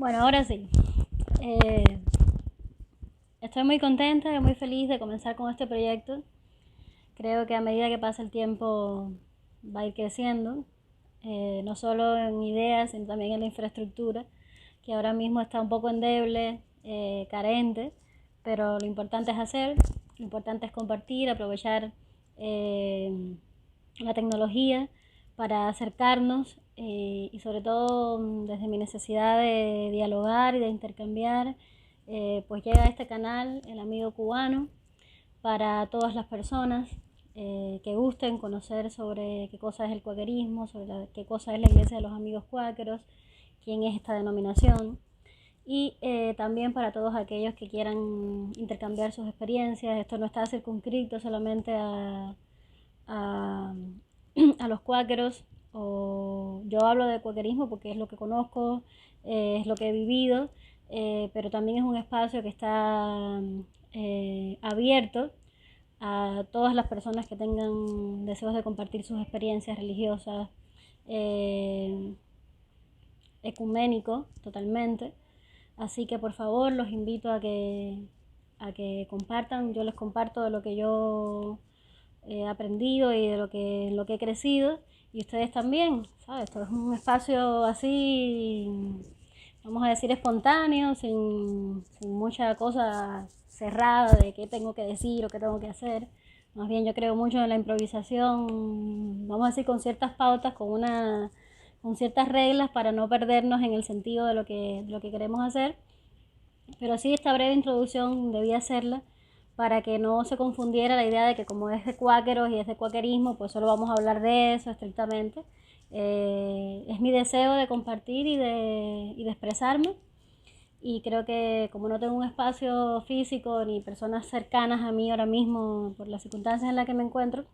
Bueno, ahora sí. Eh, Estoy muy contenta y muy feliz de comenzar con este proyecto. Creo que a medida que pasa el tiempo va a ir creciendo, no solo en ideas, sino también en la infraestructura, que ahora mismo está un poco endeble, carente, pero lo importante es hacer, lo importante es compartir, aprovechar eh, la tecnología para acercarnos y sobre todo desde mi necesidad de dialogar y de intercambiar, pues llega a este canal El Amigo Cubano para todas las personas que gusten conocer sobre qué cosa es el cuáquerismo, sobre qué cosa es la Iglesia de los Amigos Cuáqueros, quién es esta denominación y también para todos aquellos que quieran intercambiar sus experiencias. Esto no está circunscrito solamente a, a los cuáqueros, o yo hablo de cuáquerismo porque es lo que conozco, es lo que he vivido, pero también es un espacio que está abierto a todas las personas que tengan deseos de compartir sus experiencias religiosas, eh, ecuménico totalmente. Así que por favor los invito a que compartan. Yo les comparto de lo que yo he aprendido y de lo que he crecido. Y ustedes también, ¿sabes? Esto es un espacio así, vamos a decir, espontáneo, sin mucha cosa cerrada de qué tengo que decir o qué tengo que hacer. Más bien yo creo mucho en la improvisación, vamos a decir, con ciertas pautas, con ciertas reglas para no perdernos en el sentido de lo que queremos hacer. Pero sí, esta breve introducción debía hacerla para que no se confundiera la idea de que como es de cuáqueros y es de cuáquerismo, pues solo vamos a hablar de eso estrictamente. Es mi deseo de compartir y de expresarme. Y creo que como no tengo un espacio físico ni personas cercanas a mí ahora mismo por las circunstancias en las que me encuentro,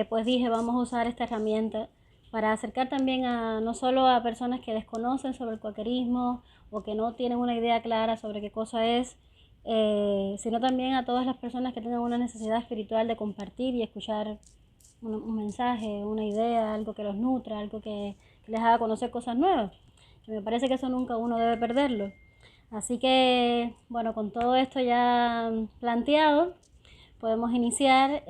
pues dije, vamos a usar esta herramienta para acercar también a no solo a personas que desconocen sobre el cuaquerismo o que no tienen una idea clara sobre qué cosa es, sino también a todas las personas que tengan una necesidad espiritual de compartir y escuchar un mensaje, una idea, algo que los nutra, algo que les haga conocer cosas nuevas. Que me parece que eso nunca uno debe perderlo. Así que, bueno, con todo esto ya planteado, podemos iniciar.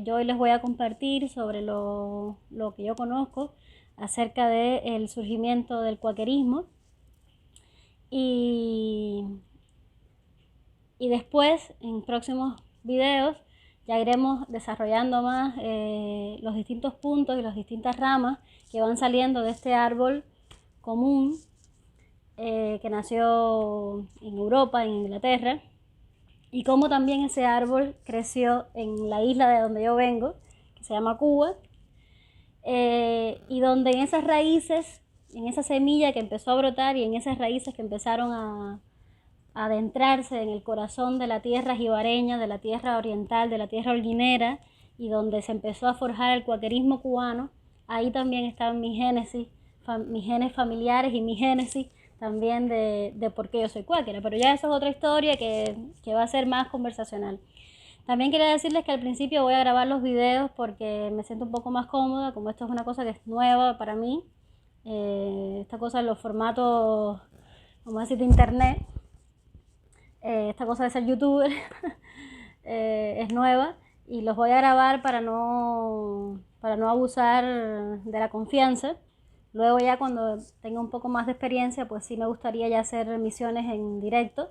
Yo hoy les voy a compartir sobre lo que yo conozco acerca del surgimiento del cuaquerismo y, y después en próximos videos ya iremos desarrollando más los distintos puntos y las distintas ramas que van saliendo de este árbol común que nació en Europa, en Inglaterra, y cómo también ese árbol creció en la isla de donde yo vengo, que se llama Cuba, y donde en esas raíces, en esa semilla que empezó a brotar y en esas raíces que empezaron a adentrarse en el corazón de la tierra jibareña, de la tierra oriental, de la tierra holguinera, y donde se empezó a forjar el cuaquerismo cubano, ahí también están mis génesis, mis genes familiares y mi génesis también de por qué yo soy cuáquera. Pero ya eso es otra historia que va a ser más conversacional. También quería decirles que al principio voy a grabar los videos porque me siento un poco más cómoda, como esto es una cosa que es nueva para mí, esta cosa en los formatos, vamos a decir, de internet, esta cosa de ser youtuber es nueva y los voy a grabar para no abusar de la confianza. Luego ya cuando tenga un poco más de experiencia, pues sí me gustaría ya hacer emisiones en directo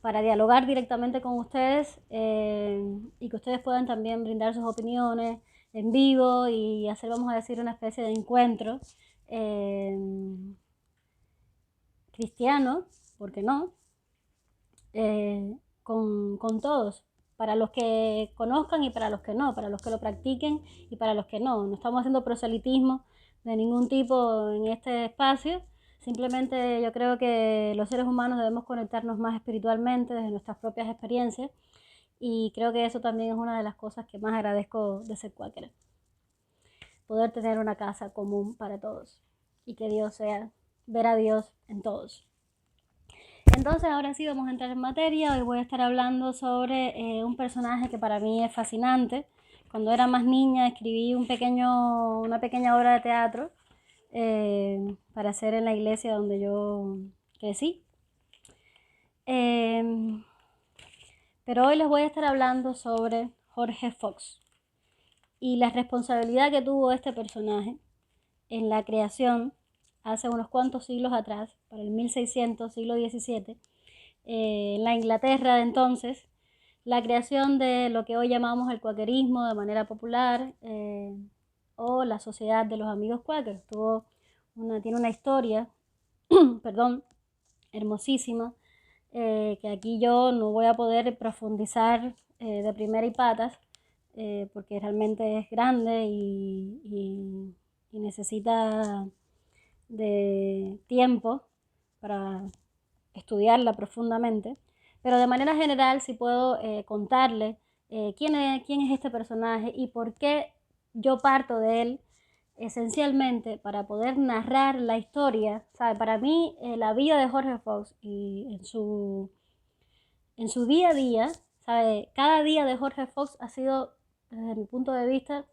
para dialogar directamente con ustedes y que ustedes puedan también brindar sus opiniones en vivo y hacer, vamos a decir, una especie de encuentro eh, cristiano, ¿por qué no? Con todos, para los que conozcan y para los que no, para los que lo practiquen y para los que no. No estamos haciendo proselitismo de ningún tipo en este espacio, simplemente yo creo que los seres humanos debemos conectarnos más espiritualmente desde nuestras propias experiencias y creo que eso también es una de las cosas que más agradezco de ser cuáquera, poder tener una casa común para todos y que Dios sea, ver a Dios en todos. Entonces ahora sí vamos a entrar en materia. Hoy voy a estar hablando sobre un personaje que para mí es fascinante. Cuando era más niña escribí una pequeña obra de teatro para hacer en la iglesia donde yo crecí. Pero hoy les voy a estar hablando sobre Jorge Fox y la responsabilidad que tuvo este personaje en la creación hace unos cuantos siglos atrás, para el 1600, siglo XVII, en la Inglaterra de entonces, la creación de lo que hoy llamamos el cuaquerismo de manera popular, o la Sociedad de los Amigos Quakers. Tiene una historia perdón, hermosísima, que aquí yo no voy a poder profundizar de primera y patas, porque realmente es grande y necesita de tiempo para estudiarla profundamente. Pero de manera general sí puedo contarle quién es este personaje y por qué yo parto de él esencialmente para poder narrar la historia. ¿Sabe? Para mí la vida de Jorge Fox y en su día a día, ¿sabe? Cada día de Jorge Fox ha sido, desde mi punto de vista,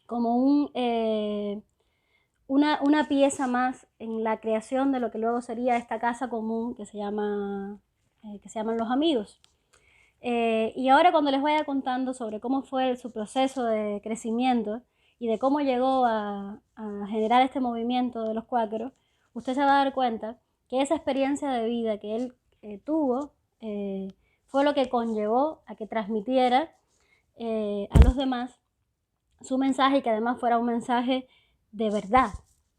como una pieza más en la creación de lo que luego sería esta casa común que se llaman Los Amigos. Y ahora cuando les vaya contando sobre cómo fue su proceso de crecimiento y de cómo llegó a generar este movimiento de los cuáqueros, usted se va a dar cuenta que esa experiencia de vida que él tuvo fue lo que conllevó a que transmitiera a los demás su mensaje y que además fuera un mensaje de verdad,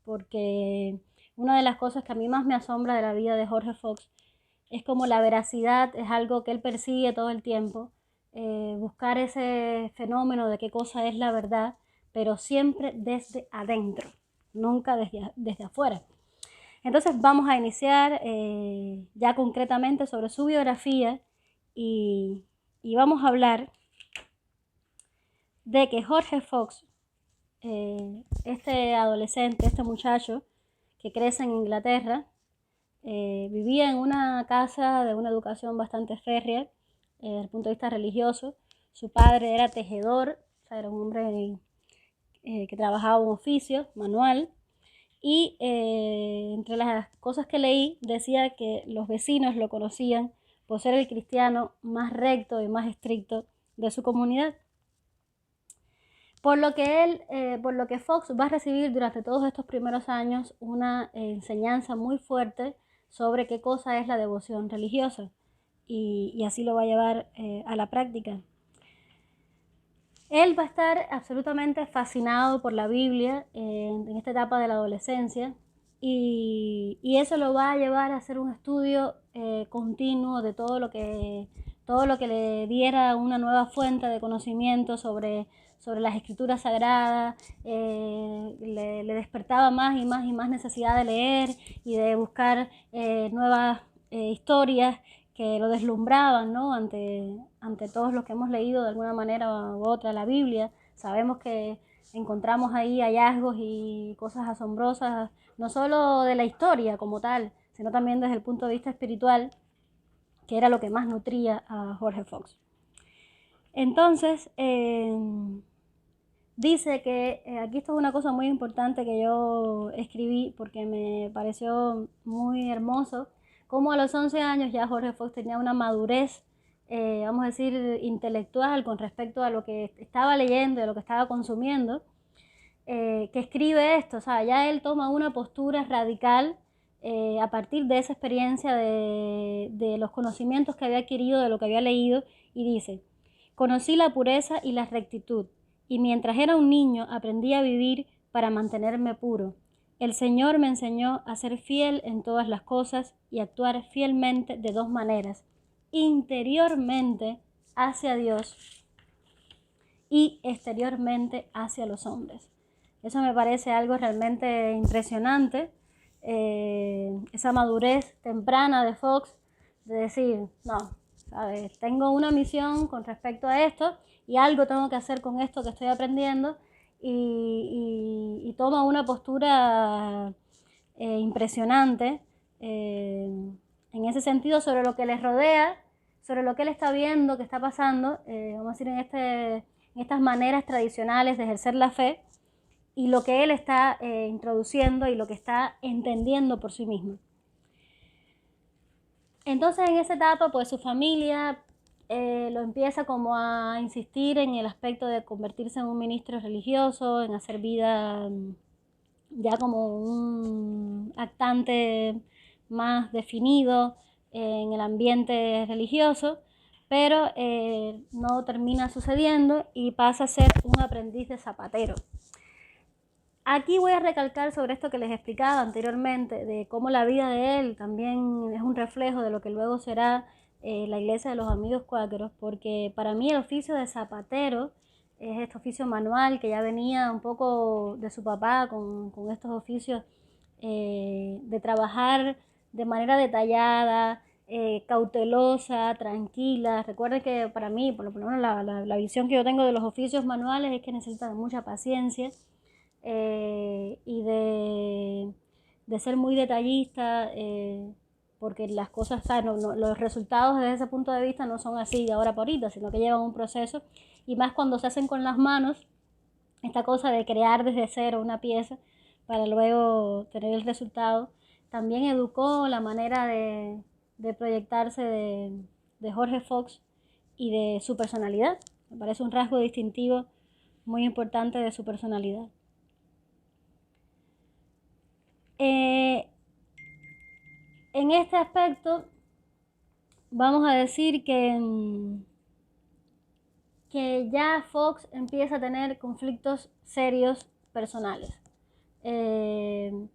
porque una de las cosas que a mí más me asombra de la vida de Jorge Fox es como la veracidad es algo que él persigue todo el tiempo, buscar ese fenómeno de qué cosa es la verdad, pero siempre desde adentro, nunca desde afuera. Entonces vamos a iniciar ya concretamente sobre su biografía y vamos a hablar de que Jorge Fox, este adolescente, este muchacho que crece en Inglaterra, vivía en una casa de una educación bastante férrea desde el punto de vista religioso. Su padre era tejedor, o sea, era un hombre que trabajaba un oficio manual. Y entre las cosas que leí decía que los vecinos lo conocían por ser el cristiano más recto y más estricto de su comunidad. Por lo que Fox va a recibir durante todos estos primeros años una enseñanza muy fuerte sobre qué cosa es la devoción religiosa y así lo va a llevar a la práctica. Él va a estar absolutamente fascinado por la Biblia en esta etapa de la adolescencia y eso lo va a llevar a hacer un estudio continuo de todo lo que le diera una nueva fuente de conocimiento sobre las escrituras sagradas. Le despertaba más y más necesidad de leer y de buscar nuevas historias que lo deslumbraban, ¿no? ante todos los que hemos leído de alguna manera u otra la Biblia. Sabemos que encontramos ahí hallazgos y cosas asombrosas, no solo de la historia como tal, sino también desde el punto de vista espiritual, que era lo que más nutría a Jorge Fox. Entonces, dice que, aquí esto es una cosa muy importante que yo escribí porque me pareció muy hermoso, como a los 11 años ya Jorge Fox tenía una madurez, vamos a decir, intelectual con respecto a lo que estaba leyendo y a lo que estaba consumiendo, que escribe esto. O sea, ya él toma una postura radical a partir de esa experiencia de los conocimientos que había adquirido, de lo que había leído, y dice: conocí la pureza y la rectitud, y mientras era un niño aprendí a vivir para mantenerme puro. El Señor me enseñó a ser fiel en todas las cosas y actuar fielmente de dos maneras: interiormente hacia Dios y exteriormente hacia los hombres. Eso me parece algo realmente impresionante, esa madurez temprana de Fox de decir, no, ¿sabes? Tengo una misión con respecto a esto y algo tengo que hacer con esto que estoy aprendiendo, y toma una postura impresionante en ese sentido sobre lo que les rodea, sobre lo que él está viendo, que está pasando, vamos a decir, en estas maneras tradicionales de ejercer la fe, y lo que él está introduciendo y lo que está entendiendo por sí mismo. Entonces en esa etapa pues su familia lo empieza como a insistir en el aspecto de convertirse en un ministro religioso, en hacer vida ya como un actante más definido en el ambiente religioso, pero no termina sucediendo y pasa a ser un aprendiz de zapatero. Aquí voy a recalcar sobre esto que les explicaba anteriormente, de cómo la vida de él también es un reflejo de lo que luego será la iglesia de los amigos cuáqueros, porque para mí el oficio de zapatero es este oficio manual que ya venía un poco de su papá con estos oficios de trabajar de manera detallada, cautelosa, tranquila. Recuerden que para mí, por lo menos la visión que yo tengo de los oficios manuales es que necesitan mucha paciencia y de ser muy detallista, porque las cosas, los resultados desde ese punto de vista no son así de ahora por ahorita, sino que llevan un proceso, y más cuando se hacen con las manos, esta cosa de crear desde cero una pieza para luego tener el resultado. También educó la manera de proyectarse de Jorge Fox y de su personalidad. Me parece un rasgo distintivo muy importante de su personalidad. En este aspecto vamos a decir que ya Fox empieza a tener conflictos serios personales. Él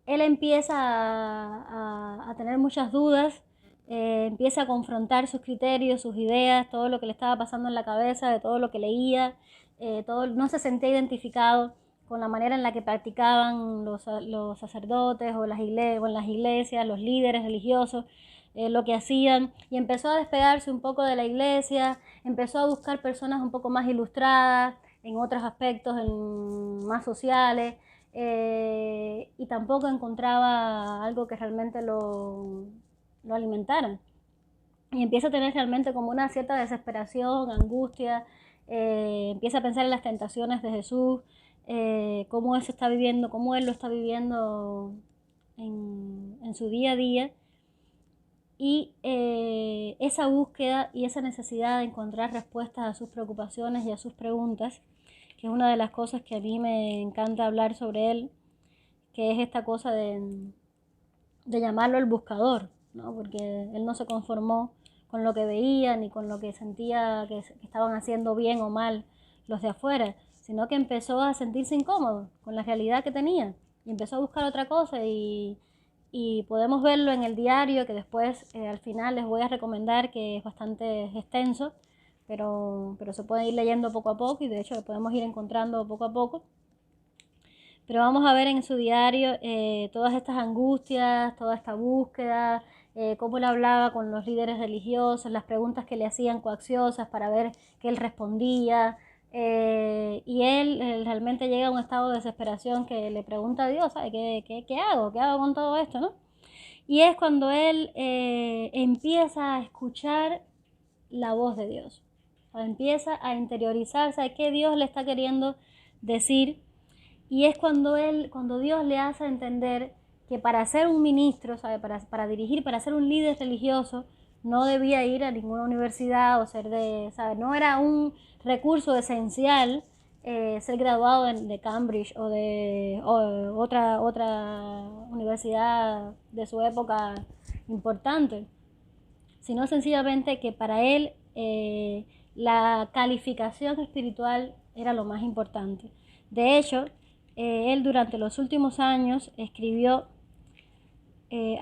empieza a tener muchas dudas, empieza a confrontar sus criterios, sus ideas, todo lo que le estaba pasando en la cabeza, de todo lo que leía, no se sentía identificado con la manera en la que practicaban los sacerdotes o en las iglesias, los líderes religiosos, lo que hacían, y empezó a despegarse un poco de la iglesia, empezó a buscar personas un poco más ilustradas en otros aspectos más sociales, y tampoco encontraba algo que realmente lo alimentara. Y empieza a tener realmente como una cierta desesperación, angustia, empieza a pensar en las tentaciones de Jesús, cómo él lo está viviendo en su día a día. Y esa búsqueda y esa necesidad de encontrar respuestas a sus preocupaciones y a sus preguntas, que es una de las cosas que a mí me encanta hablar sobre él, que es esta cosa de llamarlo el buscador, ¿no? Porque él no se conformó con lo que veía ni con lo que sentía que estaban haciendo bien o mal los de afuera, sino que empezó a sentirse incómodo con la realidad que tenía y empezó a buscar otra cosa, y podemos verlo en el diario, que después al final les voy a recomendar, que es bastante extenso, pero se puede ir leyendo poco a poco, y de hecho lo podemos ir encontrando poco a poco. Pero vamos a ver en su diario todas estas angustias, toda esta búsqueda, cómo él hablaba con los líderes religiosos, las preguntas que le hacían coacciosas para ver qué él respondía. Y él realmente llega a un estado de desesperación que le pregunta a Dios, ¿sabe? ¿Qué hago? ¿Qué hago con todo esto, no? Y es cuando él empieza a escuchar la voz de Dios. O sea, empieza a interiorizar, ¿sabe? ¿Qué Dios le está queriendo decir? Y es cuando Dios le hace entender que para ser un ministro, ¿sabe? Para dirigir, para ser un líder religioso, no debía ir a ninguna universidad o ser ¿sabe? No era un recurso esencial ser graduado de Cambridge o de otra universidad de su época importante, sino sencillamente que para él la calificación espiritual era lo más importante. De hecho, él durante los últimos años escribió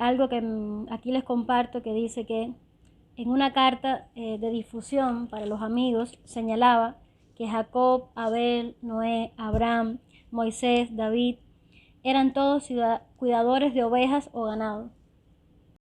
algo que aquí les comparto, que dice que en una carta de difusión para los amigos señalaba que Jacob, Abel, Noé, Abraham, Moisés, David eran todos cuidadores de ovejas o ganado.